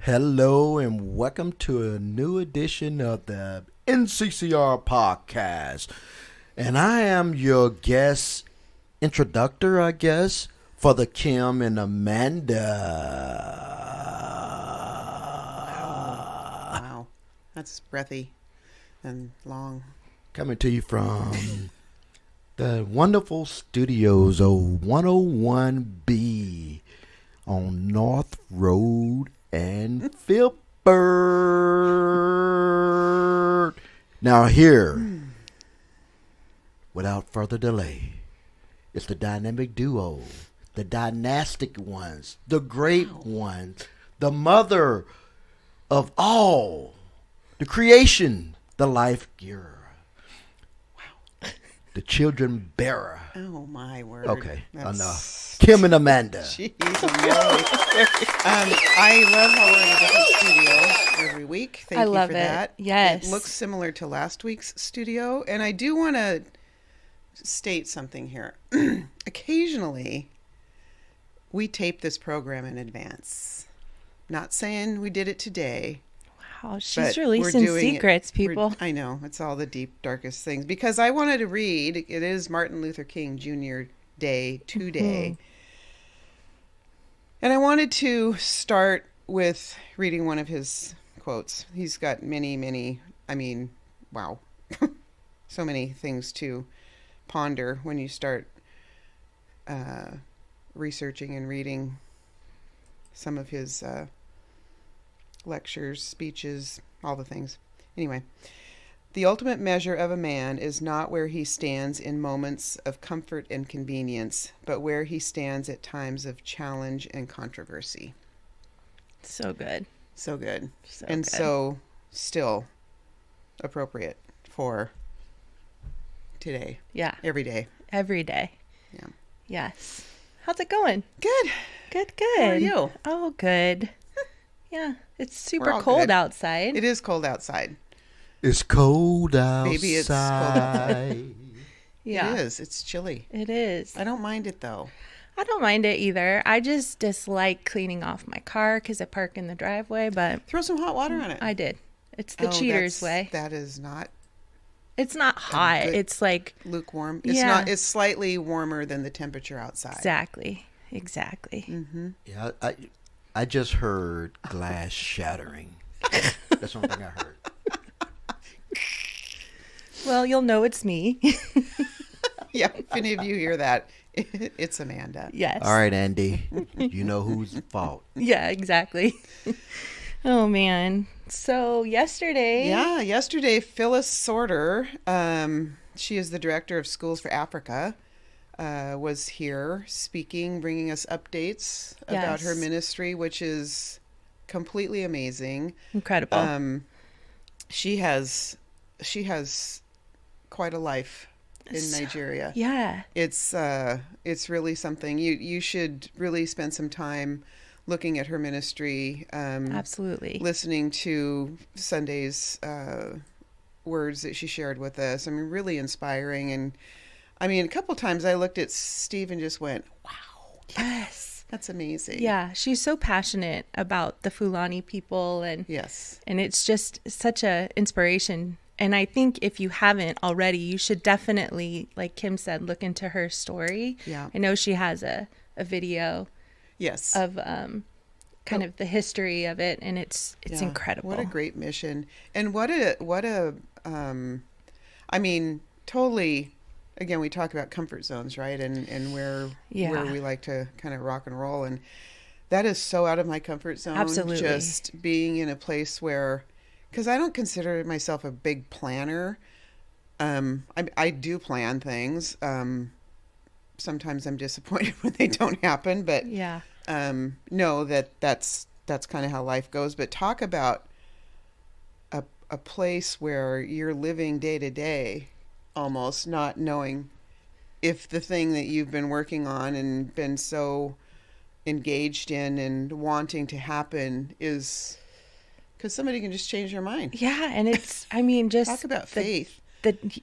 Hello and welcome to a new edition of the NCCR podcast. And I am your guest introductor, I guess, for the Kim and Amanda. Wow. That's breathy and long. Coming to you from the wonderful studios of 101B on North Road and Philbert. Now here, without further delay, it's the dynamic duo, the dynastic ones, the great ones, the mother of all, the creation, the life giver, the children bearer. Oh, my word. Okay, That's... enough. Kim and Amanda. Jeez, I love how we're in a different studio every week. Thank you love for it. that. Yes. It looks similar to last week's studio. And I do want to state something here. Occasionally, we tape this program in advance. Not saying we did it today. Wow, she's releasing secrets, people. I know. It's all the deep, darkest things. Because I wanted to read, it is Martin Luther King Jr. Day today. Mm-hmm. And I wanted to start with reading one of his quotes. He's got many, wow. So many things to ponder when you start researching and reading some of his lectures, speeches, all the things. Anyway, the ultimate measure of a man is not where he stands in moments of comfort and convenience, but where he stands at times of challenge and controversy. So good. So good. So and good. So still appropriate for today. Yeah. Every day. Every day. Yeah. Yes. How's it going? Good. Good. How are you? Oh, good. Yeah. It's super all cold good. outside. It is cold outside. It's cold outside. Baby, it's cold outside. Yeah. It is. It's chilly. It is. I don't mind it, though. I don't mind it either. I just dislike cleaning off my car because I park in the driveway, but Throw some hot water on it. I did. It's the cheater's way. That is not It's not hot. It's like lukewarm. It's Yeah. not. It's slightly warmer than the temperature outside. Exactly. Mm-hmm. Yeah, I just heard glass shattering. That's one thing I heard. Well, you'll know it's me. Yeah, if any of you hear that, it's Amanda. Yes. All right, Andy. You know whose fault. Yeah, exactly. Oh, man. So yesterday, Phyllis Sorter, she is the director of Schools for Africa, was here speaking, bringing us updates about her ministry, which is completely amazing. Incredible. She has quite a life in Nigeria. Yeah. It's really something. You should really spend some time looking at her ministry. Absolutely. Listening to Sunday's words that she shared with us. I mean, really inspiring. And I mean, a couple times I looked at Steve and just went, wow. Yes. That's amazing. Yeah. She's so passionate about the Fulani people. Yes. And it's just such a inspiration. And I think if you haven't already, you should definitely, like Kim said, look into her story. Yeah. I know she has a video. Yes. Of kind of the history of it, and it's incredible. What a great mission. And what a I mean, totally, again, we talk about comfort zones, right? And where we like to kind of rock and roll, and that is so out of my comfort zone. Absolutely. Just being in a place where, because I don't consider myself a big planner. I do plan things. Sometimes I'm disappointed when they don't happen, but know that's kind of how life goes. But talk about a place where you're living day to day, almost not knowing if the thing that you've been working on and been so engaged in and wanting to happen is, because somebody can just change their mind. Yeah, and it's, I mean, just talk about faith.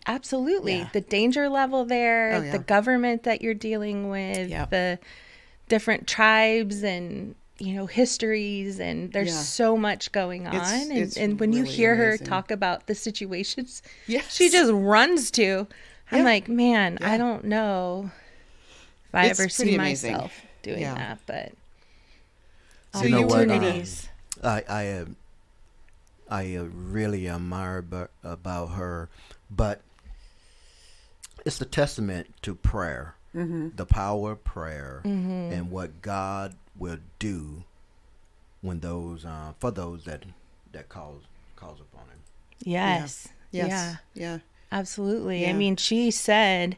Absolutely. The danger level there, the government that you're dealing with, the different tribes and histories, and there's so much going on. And when you really hear amazing. her talk about the situations Yes. she just runs to, I'm like, man, Yeah. I don't know if I It's ever see pretty amazing. myself doing that, but you know what? opportunities. I really admire about her, but it's the testament to prayer, the power of prayer, and what God will do when those for those that calls upon Him. Yes. Yeah. Absolutely. Yeah. I mean, she said,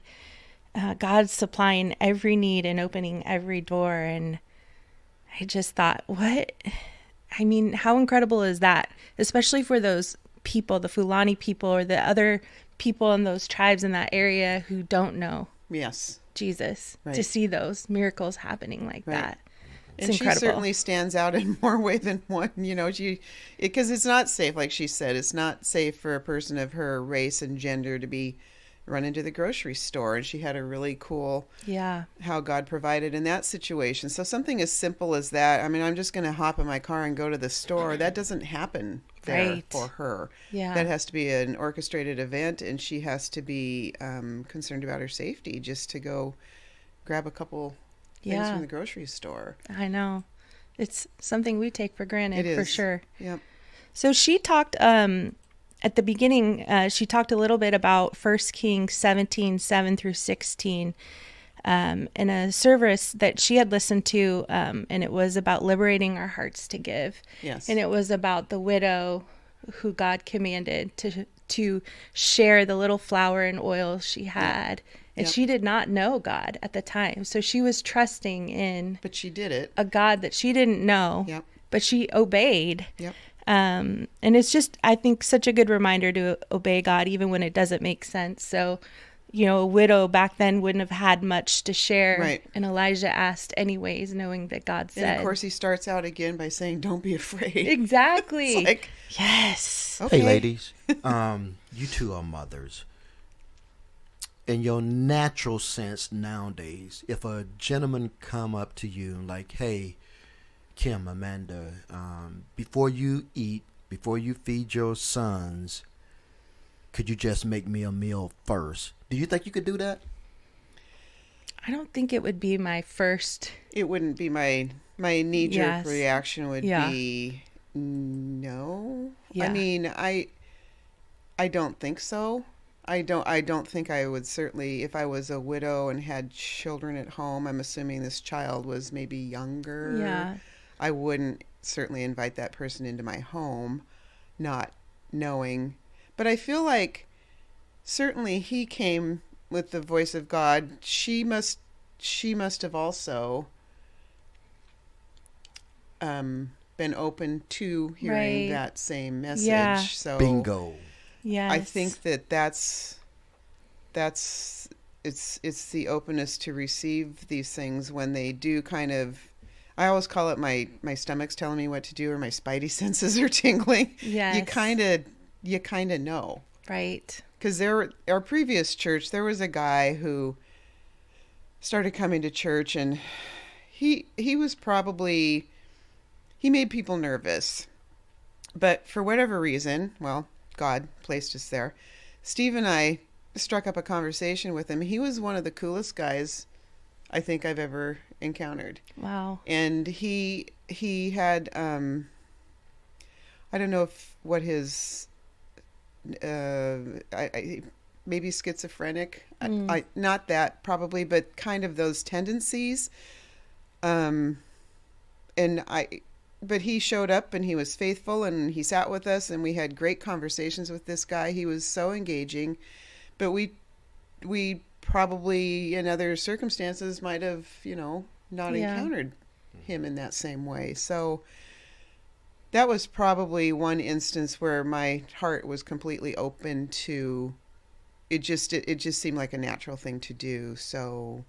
God's supplying every need and opening every door. And I just thought, what? I mean, how incredible is that? Especially for those people, the Fulani people or the other people in those tribes in that area who don't know Jesus, to see those miracles happening like that. It's incredible. She certainly stands out in more way than one, because it's not safe. Like she said, it's not safe for a person of her race and gender to be run into the grocery store. And she had a really cool, how God provided in that situation. So something as simple as that. I mean, I'm just going to hop in my car and go to the store. That doesn't happen there for her. That has to be an orchestrated event, and she has to be concerned about her safety just to go grab a couple things from the grocery store. I know. It's something we take for granted, for sure. Yep. So she talked at the beginning, she talked a little bit about 1 Kings 17, 7 through 16 in a service that she had listened to, and it was about liberating our hearts to give. Yes. And it was about the widow who God commanded to share the little flour and oil she had. And she did not know God at the time. So she was trusting in... But she did it. A God that she didn't know. Yep. But she obeyed. Yep. And it's just, I think, such a good reminder to obey God even when it doesn't make sense. So, a widow back then wouldn't have had much to share. Right. And Elijah asked anyways, knowing that God said. And of course he starts out again by saying, don't be afraid. Exactly. It's like, yes. Okay. Hey, ladies, you two are mothers. In your natural sense nowadays, if a gentleman come up to you like, hey, Kim, Amanda, before you eat, before you feed your sons, could you just make me a meal first? Do you think you could do that? I don't think it would be my first. It wouldn't be my knee-jerk reaction would be no. I mean, I don't think so. I don't think I would, certainly, if I was a widow and had children at home. I'm assuming this child was maybe younger. Yeah. I wouldn't certainly invite that person into my home, not knowing. But I feel like certainly he came with the voice of God. She must have also been open to hearing that same message. Yeah. So bingo. Yes. I think that's it's the openness to receive these things when they do kind of. I always call it my stomach's telling me what to do, or my spidey senses are tingling. Yes. You kind of know. Right. Because our previous church, there was a guy who started coming to church, and he was probably, he made people nervous. But for whatever reason, well, God placed us there. Steve and I struck up a conversation with him. He was one of the coolest guys I think I've ever encountered. Wow. And he had I don't know what his maybe schizophrenic. Not that probably, but kind of those tendencies. But he showed up and he was faithful and he sat with us and we had great conversations with this guy. He was so engaging, but we probably in other circumstances might have, not encountered him in that same way. So that was probably one instance where my heart was completely open to it. Just seemed like a natural thing to do. So,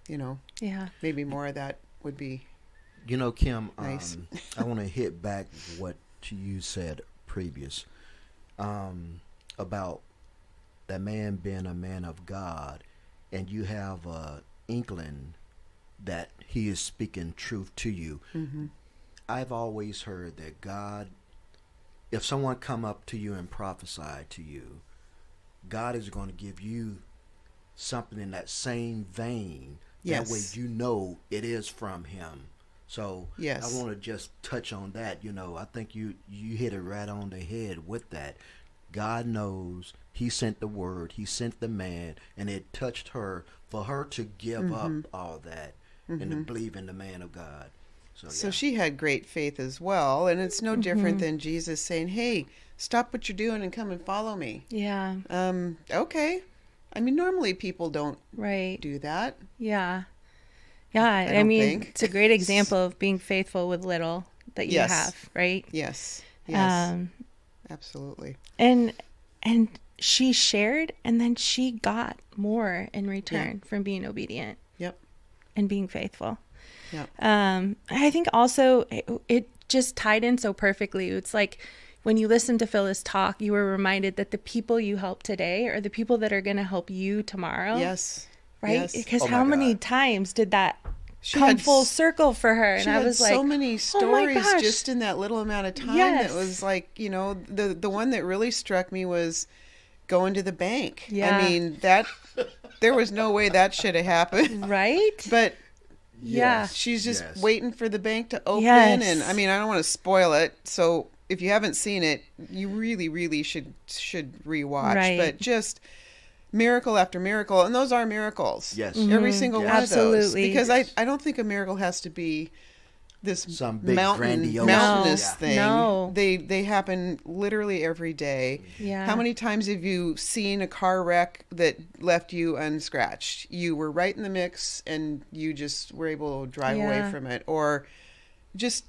maybe more of that would be Kim, nice. I want to hit back what you said previous about that man being a man of God, and you have a inkling that he is speaking truth to you. Mm-hmm. I've always heard that God, if someone come up to you and prophesy to you, God is going to give you something in that same vein. Yes. That way you know it is from him. So yes. I want to just touch on that. I think you hit it right on the head with that. God knows he sent the word, he sent the man, and it touched her for her to give up all that and to believe in the man of God. So she had great faith as well, and it's no different than Jesus saying, hey, stop what you're doing and come and follow me. Yeah. Okay. I mean, normally people don't do that. Yeah. Yeah, I mean, it's a great example of being faithful with little that you have, right? Yes. Absolutely. And she shared, and then she got more in return from being obedient. Yep. And being faithful. Yep. I think also it just tied in so perfectly. It's like when you listen to Phyllis talk, you were reminded that the people you help today are the people that are going to help you tomorrow. Yes. Right? Because how many times did that come full circle for her? And I was like, so many stories just in that little amount of time. That was like, the one that really struck me was going to the bank. Yeah. I mean, there was no way that should have happened. Right? But she's just waiting for the bank to open. And I mean, I don't want to spoil it. So if you haven't seen it, you really, really should rewatch. Right. But just miracle after miracle, and those are miracles. Yes. Every single one of those. Absolutely. Because I don't think a miracle has to be this some big mountainous thing. No. They happen literally every day. Yeah. How many times have you seen a car wreck that left you unscratched? You were right in the mix and you just were able to drive away from it, or just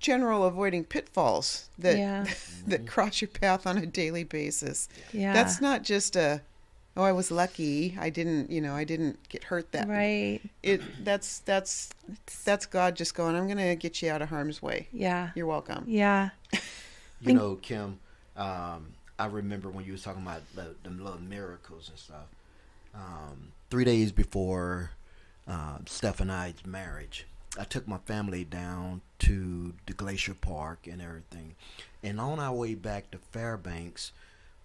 general avoiding pitfalls that that cross your path on a daily basis. Yeah. That's not just I was lucky. I didn't get hurt that Right. That's God just going, I'm going to get you out of harm's way. Yeah. You're welcome. Yeah. You know, Kim, I remember when you was talking about the little miracles and stuff. 3 days before Steph and I's marriage, I took my family down to the Glacier Park and everything. And on our way back to Fairbanks,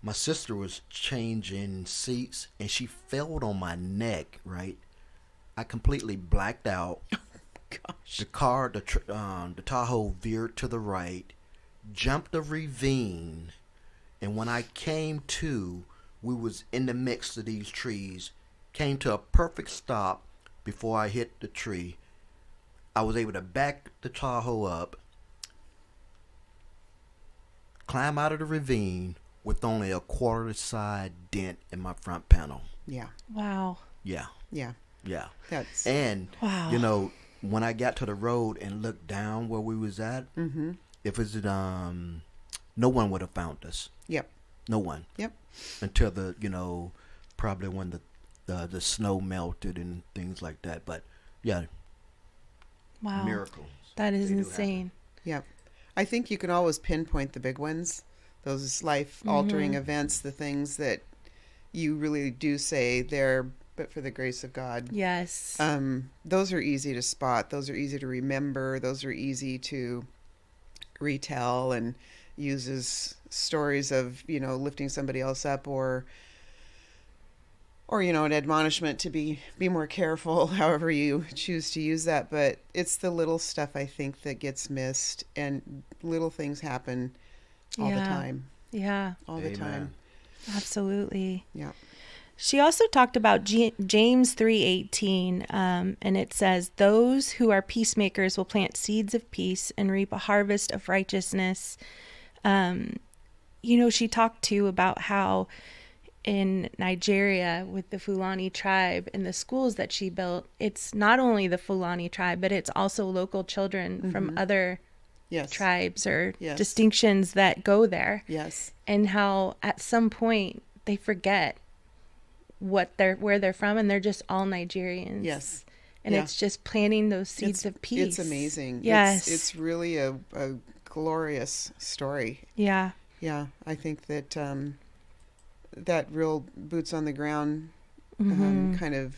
my sister was changing seats and she fell on my neck, right? I completely blacked out. Gosh. The car, the Tahoe veered to the right, jumped a ravine, and when I came to, we was in the mix of these trees, came to a perfect stop before I hit the tree. I was able to back the Tahoe up, climb out of the ravine with only a quarter side dent in my front panel. Yeah. Wow. Yeah. Yeah. Yeah. That's wow. You know, when I got to the road and looked down where we was at, if it's no one would have found us. Yep. No one. Yep. Until probably when the snow melted and things like that. But yeah. Wow. Miracles. That is insane. Yep. I think you can always pinpoint the big ones, those life-altering events, the things that you really do say they're but for the grace of God. Yes. Those are easy to spot. Those are easy to remember. Those are easy to retell and use as stories of, lifting somebody else up or an admonishment to be more careful, however you choose to use that. But it's the little stuff, I think, that gets missed, and little things happen all the time. Yeah. All the time. Absolutely. Yeah. She also talked about James 3:18, and it says, "Those who are peacemakers will plant seeds of peace and reap a harvest of righteousness." She talked too about how in Nigeria with the Fulani tribe and the schools that she built, it's not only the Fulani tribe, but it's also local children from other tribes or distinctions that go there. Yes. And how at some point they forget where they're from, and they're just all Nigerians. Yes. And it's just planting those seeds of peace. It's amazing. Yes. It's really a glorious story. Yeah. Yeah. I think that that real boots on the ground kind of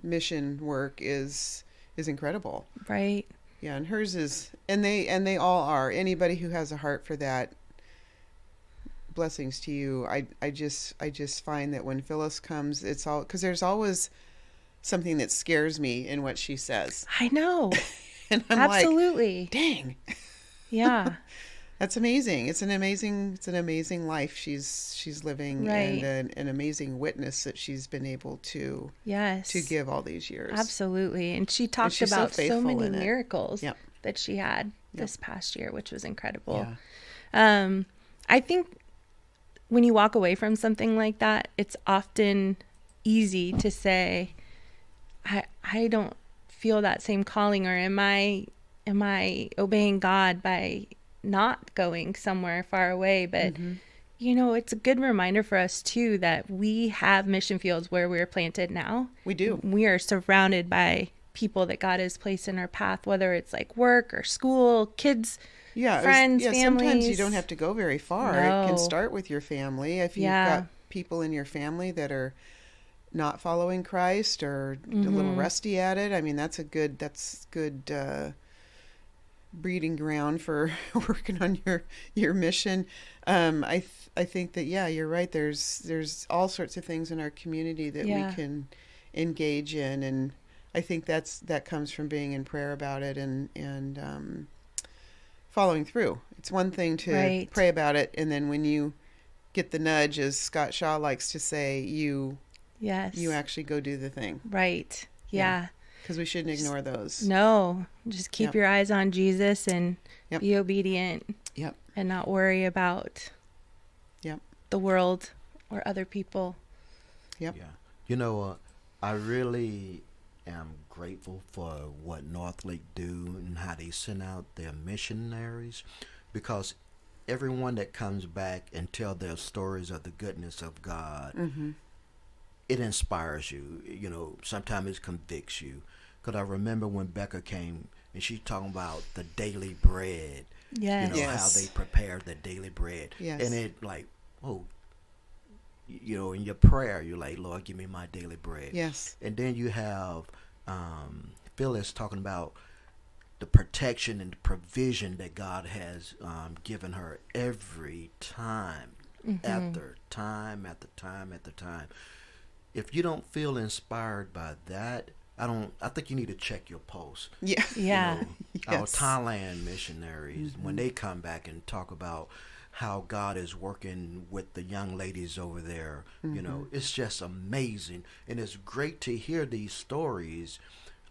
mission work is incredible. Right. Yeah, and hers is, and they all are. Anybody who has a heart for that, blessings to you. I just find that when Phyllis comes, it's all, because there's always something that scares me in what she says. I know. And I'm absolutely like, dang. Yeah. That's amazing. It's an amazing life she's living, right. and an amazing witness that she's been able to give all these years. Absolutely. And she talked about so many miracles yep. that she had yep. this past year, which was incredible. Yeah. I think when you walk away from something like that, it's often easy to say, I don't feel that same calling, or am I obeying God by not going somewhere far away? But mm-hmm. you know, it's a good reminder for us too that we have mission fields where we're planted now. We do. We are surrounded by people that God has placed in our path, whether it's like work or school, kids, friends, families. Sometimes you don't have to go very far. No. It can start with your family. If you've got people in your family that are not following Christ or mm-hmm. a little rusty at it, I mean, that's good breeding ground for working on your mission. I think that, you're right. There's all sorts of things in our community that we can engage in, and I think that comes from being in prayer about it and following through. It's one thing to pray about it, and then when you get the nudge, as Scott Shaw likes to say, you actually go do the thing. Right. Yeah. Because we shouldn't ignore those. No, just keep your eyes on Jesus and be obedient. Yep. And not worry about the world or other people. Yep. Yeah. You know, I really am grateful for what North Lake do and how they send out their missionaries, because everyone that comes back and tell their stories of the goodness of God, mm-hmm. it inspires you. You know, sometimes it convicts you. Because I remember when Becca came and she talking about the daily bread. Yes. You know, how they prepare the daily bread. Yes. And it like, you know, in your prayer, you're like, Lord, give me my daily bread. Yes. And then you have Phyllis talking about the protection and the provision that God has given her every time, mm-hmm. after time, after time, after time. If you don't feel inspired by that, I think you need to check your pulse. Yeah. Yeah. You know, our Thailand missionaries, mm-hmm. when they come back and talk about how God is working with the young ladies over there, mm-hmm. you know, it's just amazing. And it's great to hear these stories,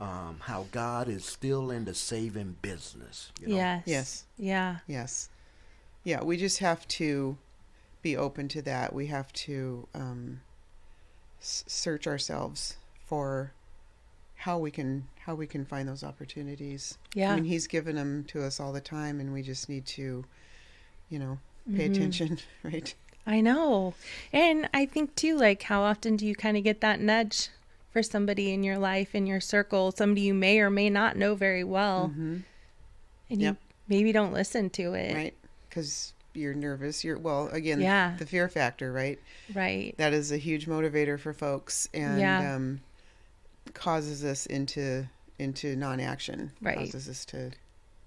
how God is still in the saving business. You know? Yes. Yes. Yeah. Yes. Yeah. We just have to be open to that. We have to search ourselves for how we can find those opportunities. Yeah. I mean, he's given them to us all the time, and we just need to, you know, pay mm-hmm. attention, right? I know. And I think too, like, how often do you kind of get that nudge for somebody in your life, in your circle, somebody you may or may not know very well, mm-hmm. and you maybe don't listen to it. Right. Because you're nervous. Again, the fear factor, right? Right. That is a huge motivator for folks, and causes us into non-action. Right. Causes us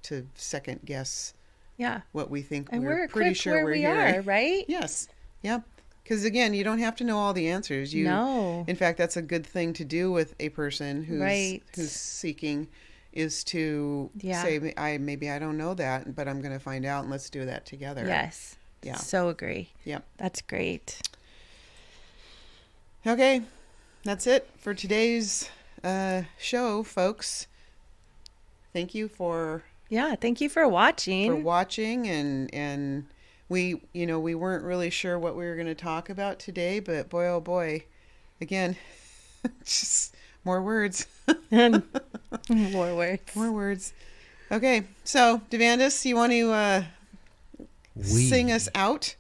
to second guess. Yeah. What we think, and we're pretty sure we're hearing. Are, right? Yes. Yeah. Because again, you don't have to know all the answers. No. In fact, that's a good thing to do with a person who's seeking, is to say, maybe I don't know that, but I'm going to find out, and let's do that together. Yes. Yeah. So agree. Yep. That's great. Okay. That's it for today's show, folks. Thank you for watching. And we weren't really sure what we were going to talk about today, but boy, oh boy, again, just more words. More words. Okay. So DeVandis, you want to sing us out?